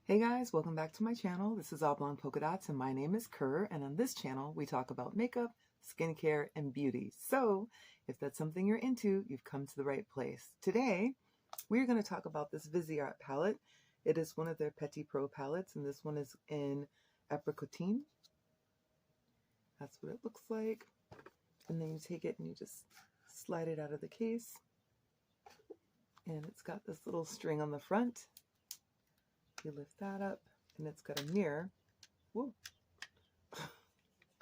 Hey guys, welcome back to my channel. This is Oblong Polka Dots and my name is Kerr, and on this channel we talk about makeup, skincare, and beauty. So if that's something you're into, you've come to the right place. Today we're going to talk about this Viseart palette. It is one of their Petit Pro palettes, and this one is in Apricotine. That's what it looks like. And then you take it and you just slide it out of the case. And it's got this little string on the front. You lift that up, and it's got a mirror. Whoa.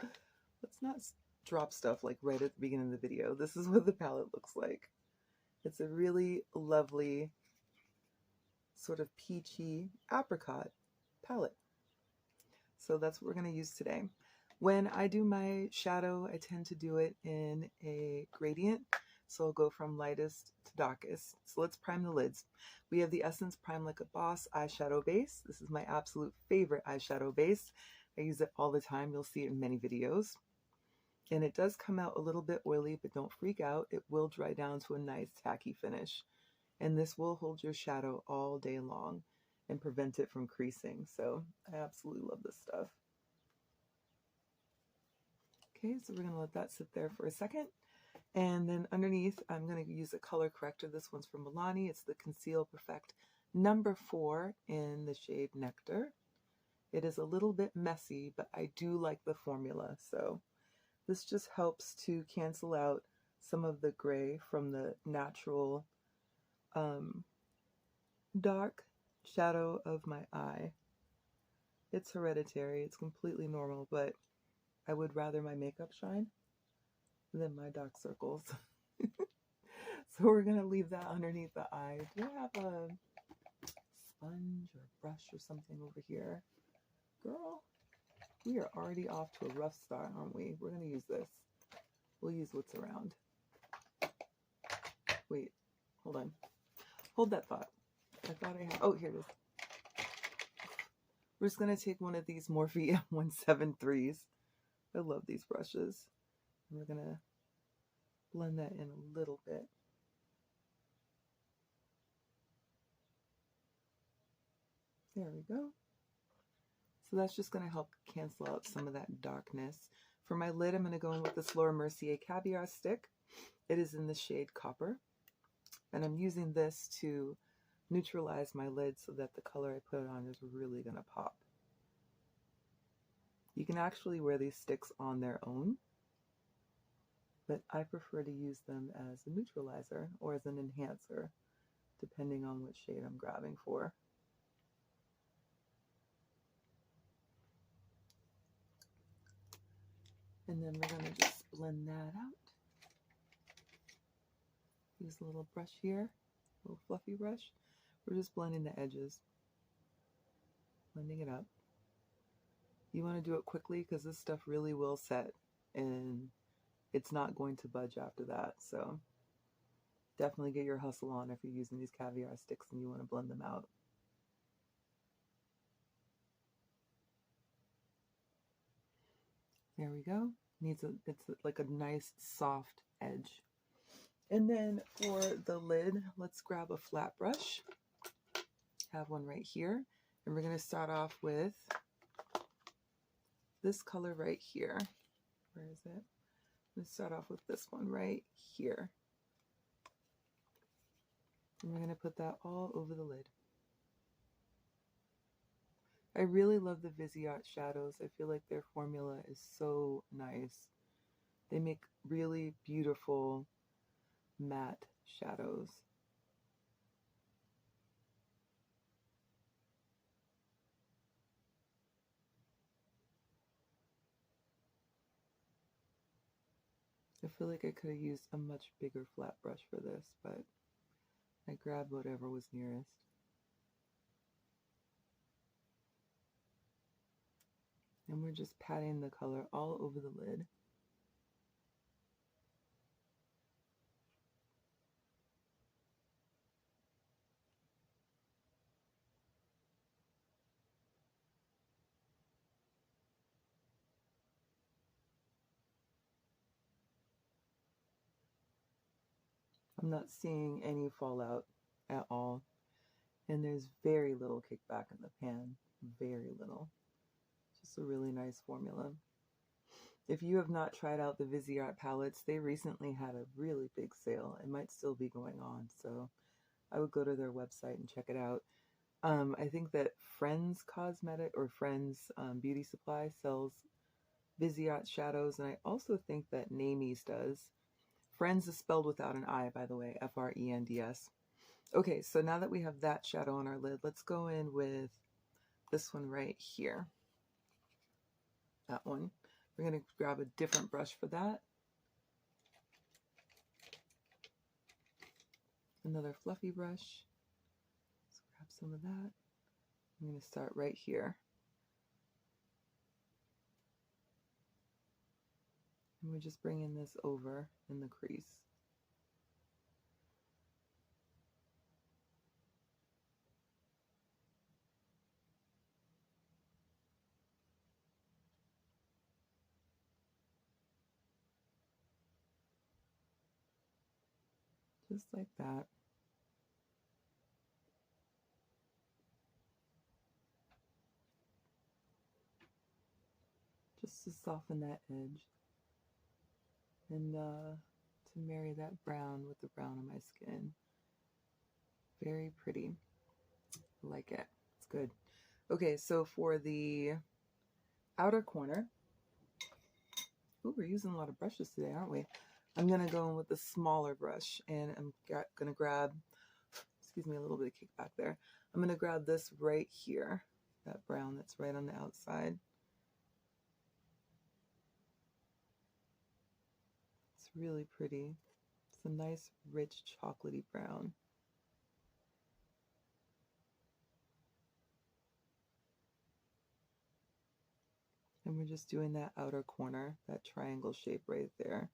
Let's not drop stuff like right at the beginning of the video. This is what the palette looks like. It's a really lovely sort of peachy apricot palette. So that's what we're going to use today. When I do my shadow, I tend to do it in a gradient. So I'll go from lightest to darkest. So let's prime the lids. We have the Essence Prime Like a Boss eyeshadow base. This is my absolute favorite eyeshadow base. I use it all the time. You'll see it in many videos. And it does come out a little bit oily, but don't freak out. It will dry down to a nice tacky finish. And this will hold your shadow all day long and prevent it from creasing. So I absolutely love this stuff. Okay, so we're going to let that sit there for a second. And then underneath, I'm going to use a color corrector. This one's from Milani. It's the Conceal Perfect number 4 in the shade Nectar. It is a little bit messy, but I do like the formula. So this just helps to cancel out some of the gray from the natural dark shadow of my eye. It's hereditary. It's completely normal, but I would rather my makeup shine than my dark circles. So we're going to leave that underneath the eye. Do I have a sponge or brush or something over here? Girl, we are already off to a rough start, aren't we? We're going to use this. We'll use what's around. Wait, hold on. Hold that thought. I thought I had, oh, here it is. We're just going to take one of these Morphe M173s. I love these brushes. And we're going to blend that in a little bit. There we go. So that's just going to help cancel out some of that darkness. For my lid, I'm going to go in with this Laura Mercier Caviar Stick. It is in the shade Copper. And I'm using this to neutralize my lid so that the color I put it on is really going to pop. You can actually wear these sticks on their own, but I prefer to use them as a neutralizer or as an enhancer, depending on what shade I'm grabbing for. And then we're going to just blend that out. Use a little brush here, a little fluffy brush. We're just blending the edges, blending it up. You want to do it quickly because this stuff really will set and it's not going to budge after that. So definitely get your hustle on if you're using these caviar sticks and you want to blend them out. There we go. It's like a nice soft edge. And then for the lid, let's grab a flat brush. Have one right here. And we're going to start off with this color right here. Where is it? Let's start off with this one right here. And we're going to put that all over the lid. I really love the Viseart shadows. I feel like their formula is so nice. They make really beautiful matte shadows. I feel like I could have used a much bigger flat brush for this, but I grabbed whatever was nearest. And we're just patting the color all over the lid. I'm not seeing any fallout at all. And there's very little kickback in the pan, very little. Just a really nice formula. If you have not tried out the Viseart palettes, they recently had a really big sale. It might still be going on, so I would go to their website and check it out. I think that Friends Cosmetic or Friends Beauty Supply sells Viseart shadows, and I also think that Namies does. Friends is spelled without an I, by the way, F-R-E-N-D-S. Okay, so now that we have that shadow on our lid, let's go in with this one right here. That one. We're going to grab a different brush for that. Another fluffy brush. Let's grab some of that. I'm going to start right here. And we're just bringing this over in the crease. Just like that. Just to soften that edge. And to marry that brown with the brown on my skin. Very pretty. I like it. It's good. Okay, so for the outer corner, ooh, we're using a lot of brushes today, aren't we? I'm going to go in with a smaller brush, and I'm going to grab, excuse me, a little bit of kickback there. I'm going to grab this right here, that brown that's right on the outside. It's really pretty. It's a nice, rich, chocolatey brown. And we're just doing that outer corner, that triangle shape right there.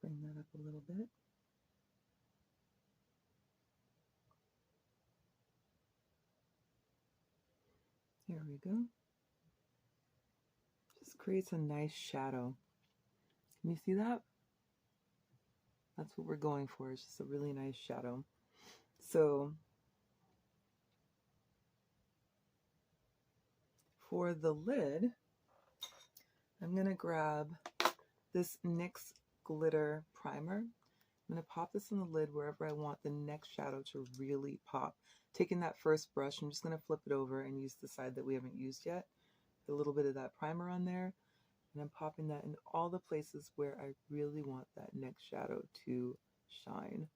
Let's bring that up a little bit. There we go. Just creates a nice shadow. Can you see that? That's what we're going for. It's just a really nice shadow. So for the lid, I'm going to grab this NYX glitter primer. I'm going to pop this on the lid wherever I want the next shadow to really pop. Taking that first brush, I'm just going to flip it over and use the side that we haven't used yet. A little bit of that primer on there. And I'm popping that in all the places where I really want that next shadow to shine.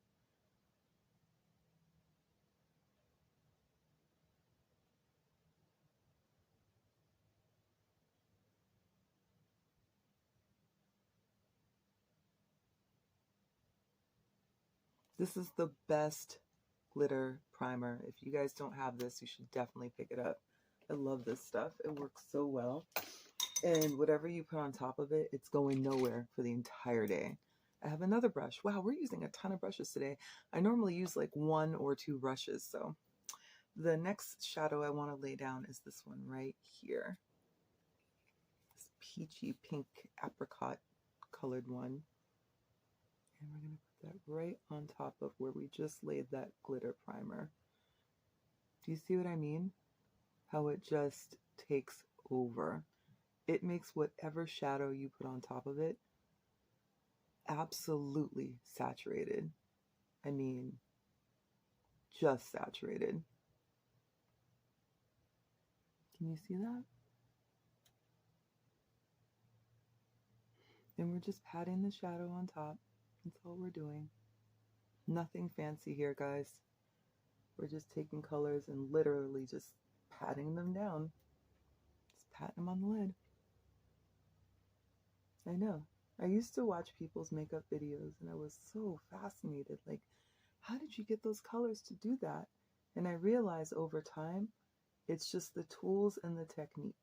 This is the best glitter primer. If you guys don't have this, you should definitely pick it up. I love this stuff. It works so well. And whatever you put on top of it, it's going nowhere for the entire day. I have another brush. Wow, we're using a ton of brushes today. I normally use like 1 or 2 brushes. So the next shadow I want to lay down is this one right here. This peachy pink apricot colored one. And we're going to put that right on top of where we just laid that glitter primer. Do you see what I mean? How it just takes over. It makes whatever shadow you put on top of it absolutely saturated. I mean, just saturated. Can you see that? And we're just patting the shadow on top. That's all we're doing. Nothing fancy here, guys. We're just taking colors and literally just patting them down. Just patting them on the lid. I know. I used to watch people's makeup videos and I was so fascinated. Like, how did you get those colors to do that? And I realized over time, it's just the tools and the technique.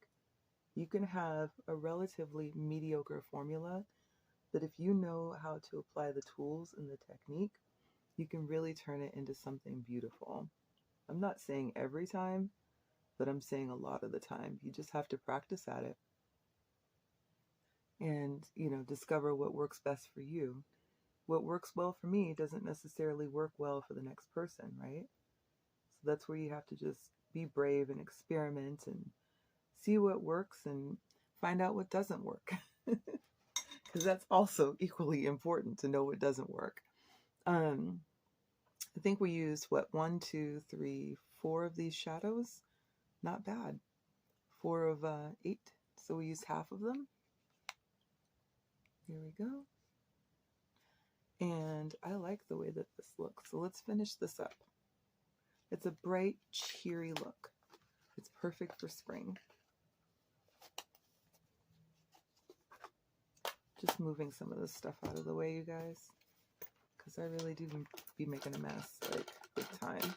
You can have a relatively mediocre formula, But if you know how to apply the tools and the technique, you can really turn it into something beautiful. I'm not saying every time, but I'm saying a lot of the time. You just have to practice at it and, you know, discover what works best for you. What works well for me doesn't necessarily work well for the next person, right? So that's where you have to just be brave and experiment and see what works and find out what doesn't work. Because that's also equally important to know what doesn't work. I think we used, what, 1, 2, 3, 4 of these shadows? Not bad. 4 of 8. So we used half of them. Here we go. And I like the way that this looks. So let's finish this up. It's a bright, cheery look. It's perfect for spring. Just moving some of this stuff out of the way, you guys, because I really do be making a mess, like, big time.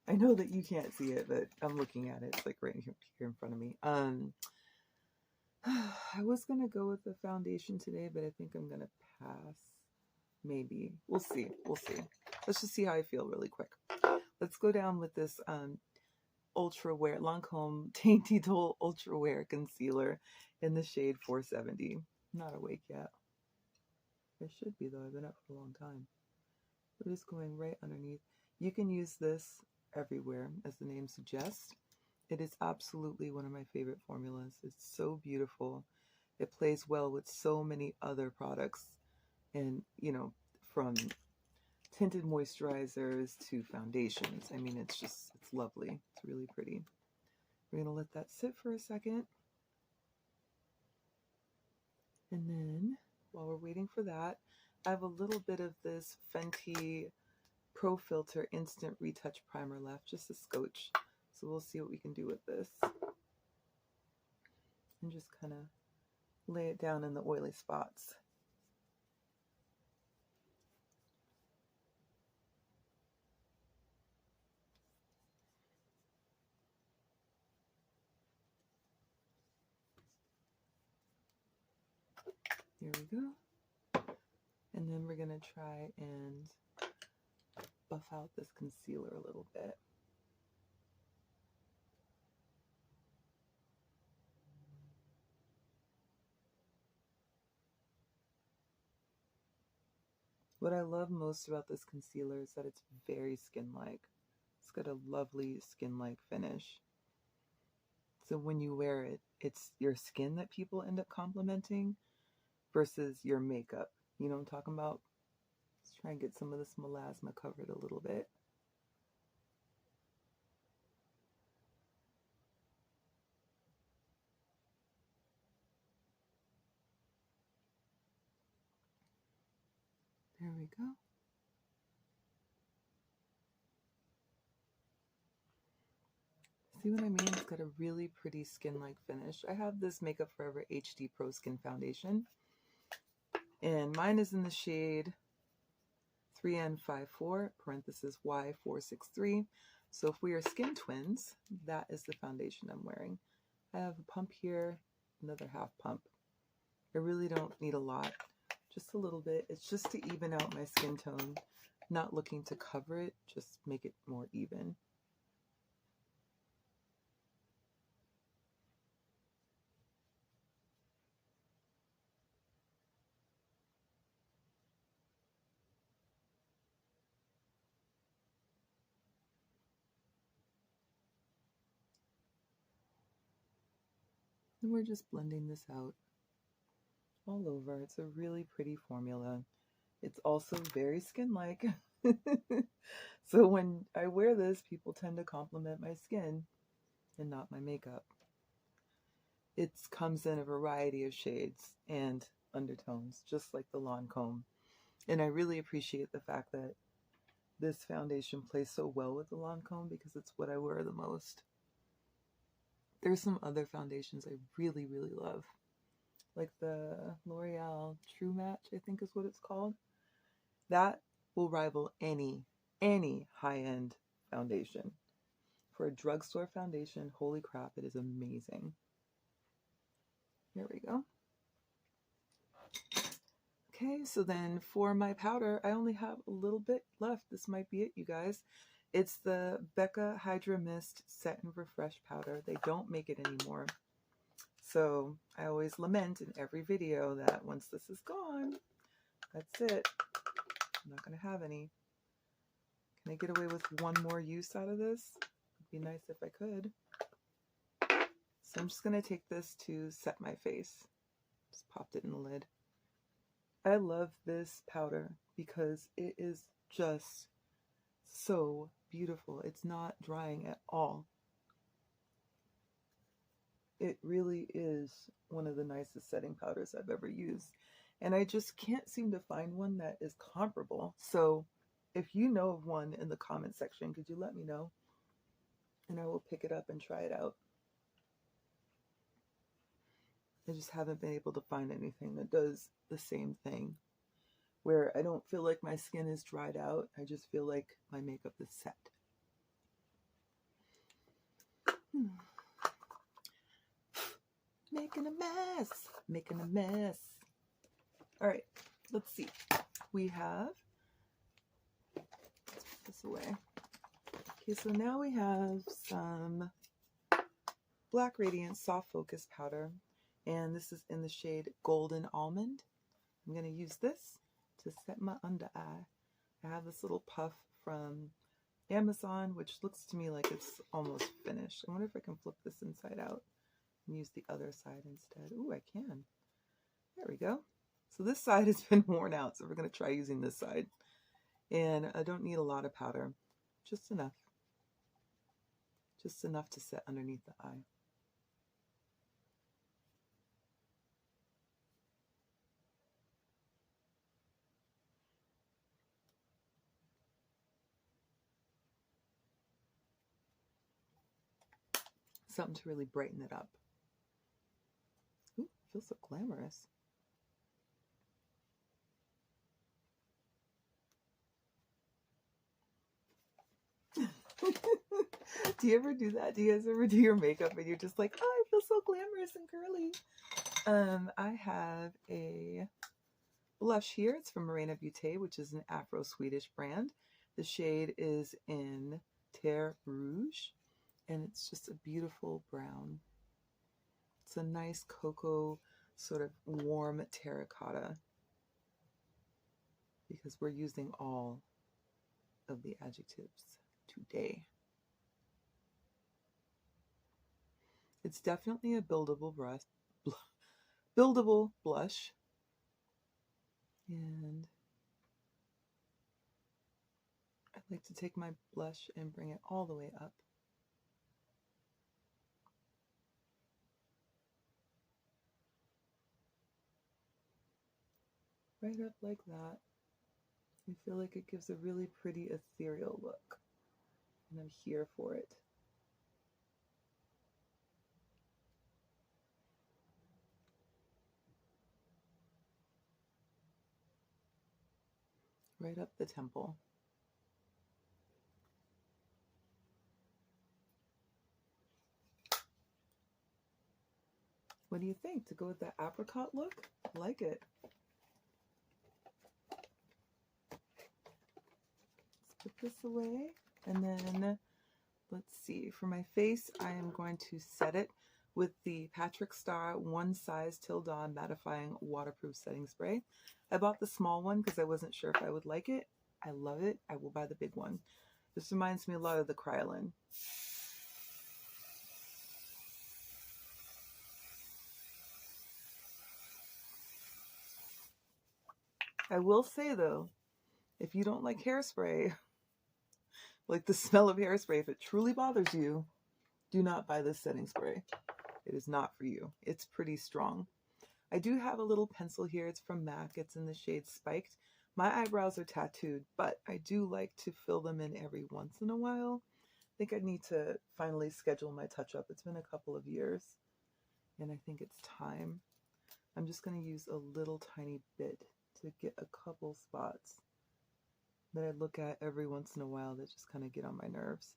I know that you can't see it, but I'm looking at it. It's like right here in front of me. I was going to go with the foundation today, but I think I'm going to pass. Maybe. We'll see. We'll see. Let's just see how I feel really quick. Let's go down with this Ultra Wear Lancome Dainty Dole Ultra Wear Concealer in the shade 470. I'm not awake yet. I should be, though. I've been up for a long time. We're just going right underneath. You can use this everywhere, as the name suggests. It is absolutely one of my favorite formulas. It's so beautiful. It plays well with so many other products. And, you know, from tinted moisturizers to foundations. I mean, it's lovely. It's really pretty. We're going to let that sit for a second. And then, while we're waiting for that, I have a little bit of this Fenty Pro Filter Instant Retouch Primer left, just a scotch. So we'll see what we can do with this. And just kind of lay it down in the oily spots. Here we go. And then we're going to try and buff out this concealer a little bit. What I love most about this concealer is that it's very skin-like. It's got a lovely skin-like finish. So when you wear it, it's your skin that people end up complimenting versus your makeup. You know what I'm talking about? Let's try and get some of this melasma covered a little bit. There we go. See what I mean? It's got a really pretty skin-like finish. I have this Makeup Forever HD Pro Skin Foundation. And mine is in the shade 3N54, parenthesis Y463. So if we are skin twins, that is the foundation I'm wearing. I have a pump here, another half pump. I really don't need a lot, just a little bit. It's just to even out my skin tone. Not looking to cover it, just make it more even. And we're just blending this out all over. It's a really pretty formula. It's also very skin-like. So when I wear this, people tend to compliment my skin and not my makeup. It comes in a variety of shades and undertones, just like the Lancome. And I really appreciate the fact that this foundation plays so well with the Lancome because it's what I wear the most. There's some other foundations I really, really love. Like the L'Oreal True Match, I think is what it's called. That will rival any high-end foundation. For a drugstore foundation, holy crap, it is amazing. Here we go. Okay, so then for my powder, I only have a little bit left. This might be it, you guys. It's the Becca Hydra Mist Set and Refresh powder. They don't make it anymore. So I always lament in every video that once this is gone, that's it. I'm not going to have any. Can I get away with one more use out of this? It'd be nice if I could. So I'm just going to take this to set my face. Just popped it in the lid. I love this powder because it is just so beautiful. It's not drying at all. It really is one of the nicest setting powders I've ever used. And I just can't seem to find one that is comparable. So if you know of one in the comment section, could you let me know? And I will pick it up and try it out. I just haven't been able to find anything that does the same thing, where I don't feel like my skin is dried out. I just feel like my makeup is set. Making a mess. Making a mess. All right, let's see. We have, let's put this away. Okay, so now we have some Black Radiance Soft Focus Powder, and this is in the shade Golden Almond. I'm going to use this to set my under eye. I have this little puff from Amazon, which looks to me like it's almost finished. I wonder if I can flip this inside out and use the other side instead. Ooh, I can. There we go. So this side has been worn out, so we're going to try using this side. And I don't need a lot of powder, just enough. Just enough to set underneath the eye. Something to really brighten it up. Ooh, feels so glamorous. Do you ever do that? Do you guys ever do your makeup and you're just like, oh, I feel so glamorous and curly? I have a blush here. It's from Morena Beauté, which is an Afro-Swedish brand. The shade is in Terre Rouge, and it's just a beautiful brown. It's a nice cocoa, sort of warm terracotta, because we're using all of the adjectives today. It's definitely a buildable blush. And I like to take my blush and bring it all the way up. Right up like that. I feel like it gives a really pretty ethereal look, and I'm here for it. Right up the temple. What do you think? To go with that apricot look? I like it. Let's put this away, and then let's see. For my face, I am going to set it with the Patrick Star One Size Till Dawn Mattifying Waterproof Setting Spray. I bought the small one because I wasn't sure if I would like it. I love it. I will buy the big one. This reminds me a lot of the Kryolan. I will say though, if you don't like hairspray, like the smell of hairspray, if it truly bothers you, do not buy this setting spray. It is not for you. It's pretty strong. I do have a little pencil here. It's from MAC. It's in the shade Spiked. My eyebrows are tattooed, but I do like to fill them in every once in a while. I think I need to finally schedule my touch-up. It's been a couple of years, and I think it's time. I'm just going to use a little tiny bit to get a couple spots that I look at every once in a while that just kind of get on my nerves.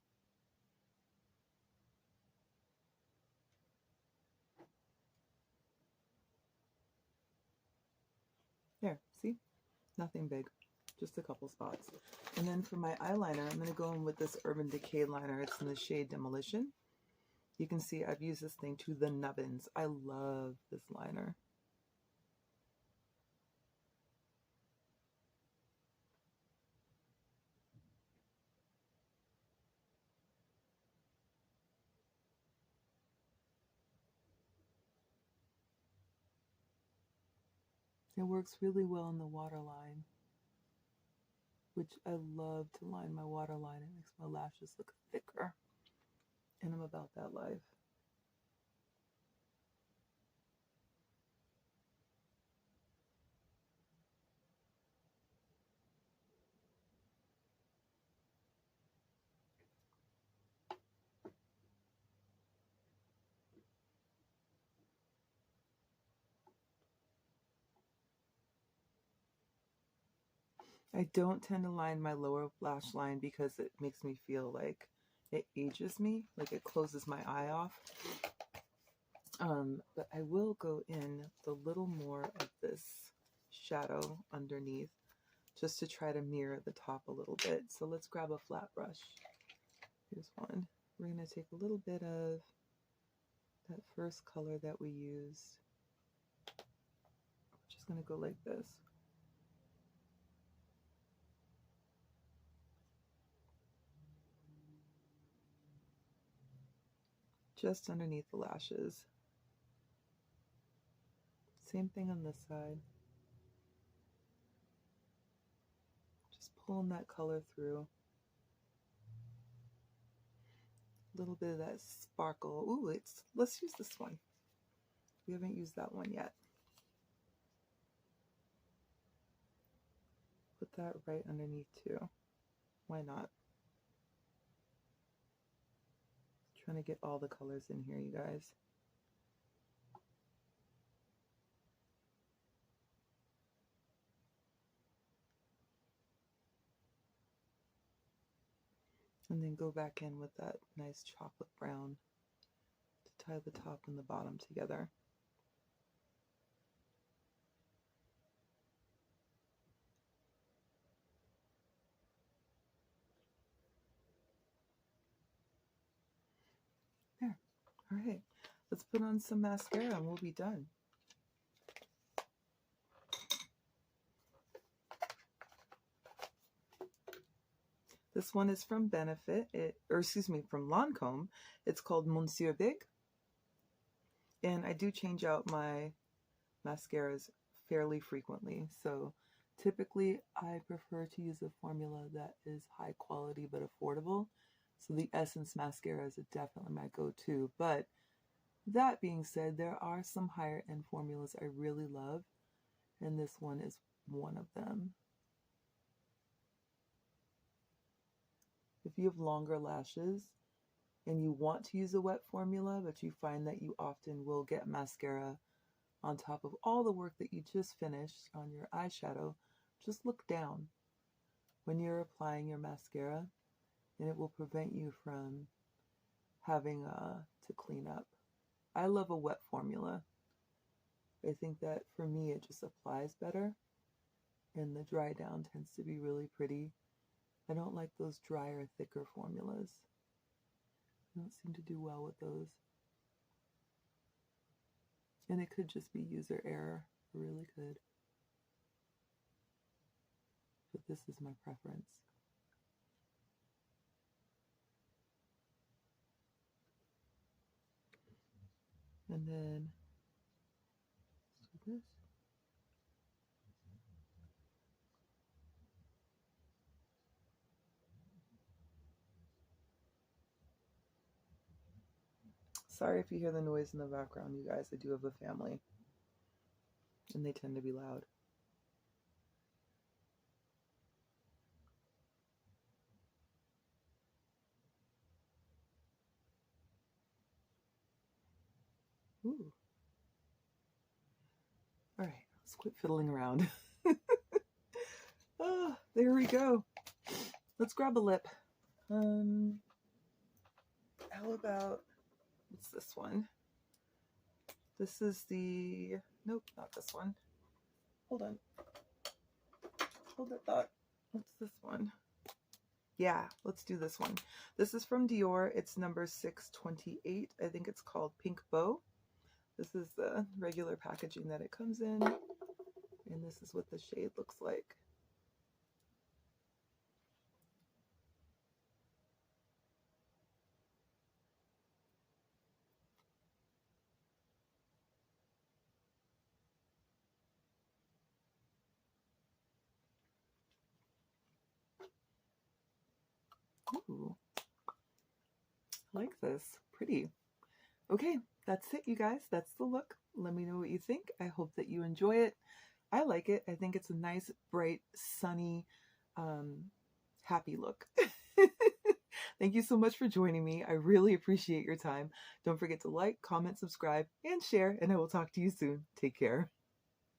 There, see? Nothing big, just a couple spots. And then for my eyeliner, I'm going to go in with this Urban Decay liner. It's in the shade Demolition. You can see I've used this thing to the nubbins. I love this liner. It works really well in the waterline, which I love to line my waterline. It makes my lashes look thicker, and I'm about that life. I don't tend to line my lower lash line because it makes me feel like it ages me, like it closes my eye off. But I will go in with a little more of this shadow underneath just to try to mirror the top a little bit. So let's grab a flat brush. Here's one. We're going to take a little bit of that first color that we used. We're just going to go like this. Just underneath the lashes. Same thing on this side. Just pulling that color through. A little bit of that sparkle. Ooh, let's use this one. We haven't used that one yet. Put that right underneath too. Why not? Trying to get all the colors in here, you guys. And then go back in with that nice chocolate brown to tie the top and the bottom together. There. All right. Let's put on some mascara and we'll be done. This one is from Benefit, from Lancome. It's called Monsieur Big. And I do change out my mascaras fairly frequently. So typically I prefer to use a formula that is high quality but affordable. So the Essence mascara is definitely my go-to. But that being said, there are some higher end formulas I really love. And this one is one of them. If you have longer lashes and you want to use a wet formula, but you find that you often will get mascara on top of all the work that you just finished on your eyeshadow, just look down when you're applying your mascara and it will prevent you from having to clean up. I love a wet formula. I think that for me it just applies better and the dry down tends to be really pretty. I don't like those drier, thicker formulas. I don't seem to do well with those. And it could just be user error. It really could. But this is my preference. And then let's do this. Sorry if you hear the noise in the background, you guys. I do have a family, and they tend to be loud. Ooh. All right, let's quit fiddling around. Oh, there we go. Let's grab a lip. How about, what's this one? This is the, nope, not this one. hold on. Hold that thought. What's this one? Yeah, let's do this one. This is from Dior. It's number 628. I think it's called Pink Bow. This is the regular packaging that it comes in. And this is what the shade looks like. Ooh, I like this. Pretty. Okay, that's it, you guys. That's the look. Let me know what you think. I hope that you enjoy it. I like it. I think it's a nice, bright, sunny, happy look. Thank you so much for joining me. I really appreciate your time. Don't forget to like, comment, subscribe, and share, and I will talk to you soon. Take care.